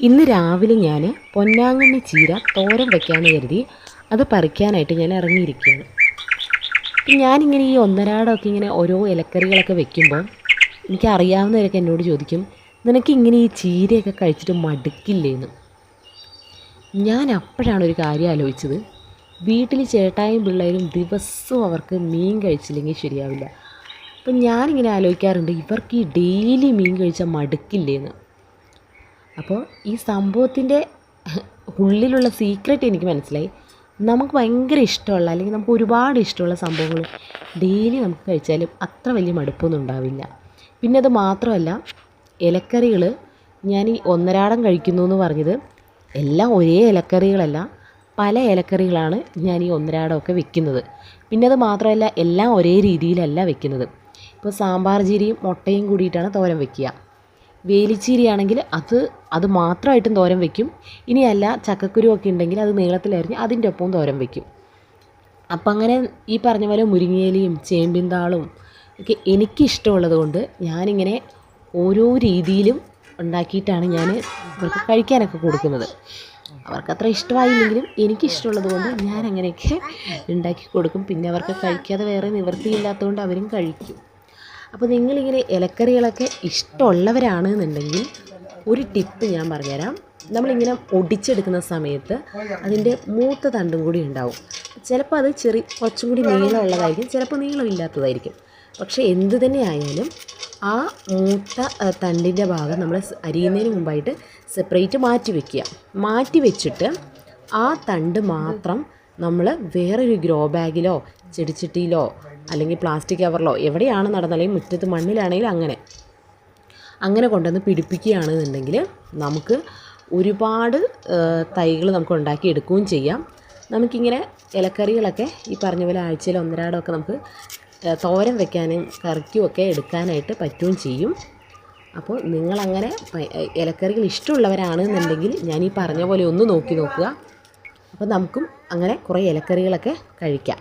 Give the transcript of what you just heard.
ഇന്ന് രാവിലെ ഞാൻ പൊന്നാങ്കണ്ണി ചീര തോരൻ വെക്കാമെന്ന് കരുതി അത് പറിക്കാനായിട്ട് ഞാൻ ഇറങ്ങിയിരിക്കുകയാണ്. ഞാനിങ്ങനെ ഈ ഒന്നരാടമൊക്കെ ഇങ്ങനെ ഓരോ ഇലക്കറികളൊക്കെ വെക്കുമ്പോൾ എനിക്കറിയാവുന്നവരൊക്കെ എന്നോട് ചോദിക്കും, നിനക്കിങ്ങനെ ഈ ചീരയൊക്കെ കഴിച്ചിട്ട് മടുക്കില്ലേന്ന്. ഞാൻ അപ്പോഴാണ് ഒരു കാര്യം ആലോചിച്ചത്. വീട്ടിൽ ചേട്ടായും പിള്ളേരും ദിവസവും അവർക്ക് മീൻ കഴിച്ചില്ലെങ്കിൽ ശരിയാവില്ല. അപ്പം ഞാനിങ്ങനെ ആലോചിക്കാറുണ്ട്, ഇവർക്ക് ഈ ഡെയിലി മീൻ കഴിച്ചാൽ മടുക്കില്ലേന്ന്. അപ്പോൾ ഈ സംഭവത്തിൻ്റെ ഉള്ളിലുള്ള സീക്രട്ട് എനിക്ക് മനസ്സിലായി. നമുക്ക് ഭയങ്കര ഇഷ്ടമുള്ള അല്ലെങ്കിൽ നമുക്ക് ഒരുപാട് ഇഷ്ടമുള്ള സംഭവങ്ങൾ ഡെയിലി നമുക്ക് കഴിച്ചാലും അത്ര വലിയ മടുപ്പൊന്നും ഉണ്ടാവില്ല. പിന്നെ അത് മാത്രമല്ല, ഇലക്കറികൾ ഞാൻ ഈ ഒന്നരാടം കഴിക്കുന്നു എന്ന് പറഞ്ഞത് എല്ലാം ഒരേ ഇലക്കറികളല്ല, പല ഇലക്കറികളാണ് ഞാൻ ഈ ഒന്നരാടമൊക്കെ വെക്കുന്നത്. പിന്നെ അത് മാത്രമല്ല, എല്ലാം ഒരേ രീതിയിലല്ല വെക്കുന്നത്. ഇപ്പോൾ സാമ്പാർ ചീരയും മുട്ടയും കൂടിയിട്ടാണ് തോരൻ വെക്കുക. വേലിച്ചീരയാണെങ്കിൽ അത് മാത്രമായിട്ടും തോരൻ വയ്ക്കും. ഇനിയല്ല, ചക്കക്കുരുവൊക്കെ ഉണ്ടെങ്കിൽ അത് നീളത്തിലരിഞ്ഞ് അതിൻ്റെ ഒപ്പവും തോരൻ വയ്ക്കും. അപ്പം അങ്ങനെ ഈ പറഞ്ഞ പോലെ മുരിങ്ങയിലയും ചേമ്പിൻ താളും ഒക്കെ എനിക്കിഷ്ടമുള്ളത് കൊണ്ട് ഞാനിങ്ങനെ ഓരോ രീതിയിലും ഉണ്ടാക്കിയിട്ടാണ് ഞാൻ ഇവർക്ക് കഴിക്കാനൊക്കെ കൊടുക്കുന്നത്. അവർക്കത്ര ഇഷ്ടമായില്ലെങ്കിലും എനിക്കിഷ്ടമുള്ളത് കൊണ്ട് ഞാൻ അങ്ങനെയൊക്കെ ഉണ്ടാക്കി കൊടുക്കും. പിന്നെ അവർക്ക് കഴിക്കാതെ വേറെ നിവൃത്തിയില്ലാത്തതുകൊണ്ട് അവരും കഴിക്കും. അപ്പോൾ നിങ്ങളിങ്ങനെ ഇലക്കറികളൊക്കെ ഇഷ്ടമുള്ളവരാണ് എന്നുണ്ടെങ്കിൽ ഒരു ടിപ്പ് ഞാൻ പറഞ്ഞുതരാം. നമ്മളിങ്ങനെ ഒടിച്ചെടുക്കുന്ന സമയത്ത് അതിൻ്റെ മൂത്ത തണ്ടും കൂടി ഉണ്ടാവും. ചിലപ്പോൾ അത് കുറച്ചും കൂടി നീളമുള്ളതായിരിക്കും, ചിലപ്പോൾ നീളമില്ലാത്തതായിരിക്കും. പക്ഷേ എന്ത് തന്നെ ആയാലും ആ മൂത്ത തണ്ടിൻ്റെ ഭാഗം നമ്മൾ അരിയുന്നതിന് മുമ്പായിട്ട് സെപ്പറേറ്റ് മാറ്റി വെച്ചിട്ട് ആ തണ്ട് മാത്രം നമ്മൾ വേറൊരു ഗ്രോ ബാഗിലോ ചെടിച്ചട്ടിയിലോ അല്ലെങ്കിൽ പ്ലാസ്റ്റിക് കവറിലോ എവിടെയാണ് നടന്നത്, അല്ലെങ്കിൽ മുറ്റത്ത് മണ്ണിലാണെങ്കിൽ അങ്ങനെ കൊണ്ടുവന്ന് പിടിപ്പിക്കുകയാണെന്നുണ്ടെങ്കിൽ നമുക്ക് ഒരുപാട് തൈകൾ നമുക്ക് ഉണ്ടാക്കിയെടുക്കുകയും ചെയ്യാം. നമുക്കിങ്ങനെ ഇലക്കറികളൊക്കെ ഈ പറഞ്ഞ പോലെ ആഴ്ചയിൽ ഒന്നരാടമൊക്കെ നമുക്ക് തോരൻ വെക്കാനും കറിക്കുമൊക്കെ എടുക്കാനായിട്ട് പറ്റുകയും ചെയ്യും. അപ്പോൾ നിങ്ങളങ്ങനെ ഇലക്കറികൾ ഇഷ്ടമുള്ളവരാണെന്നുണ്ടെങ്കിൽ ഞാൻ ഈ പറഞ്ഞ പോലെ ഒന്ന് നോക്കുക. അപ്പോൾ നമുക്കും അങ്ങനെ കുറേ ഇലക്കറികളൊക്കെ കഴിക്കാം.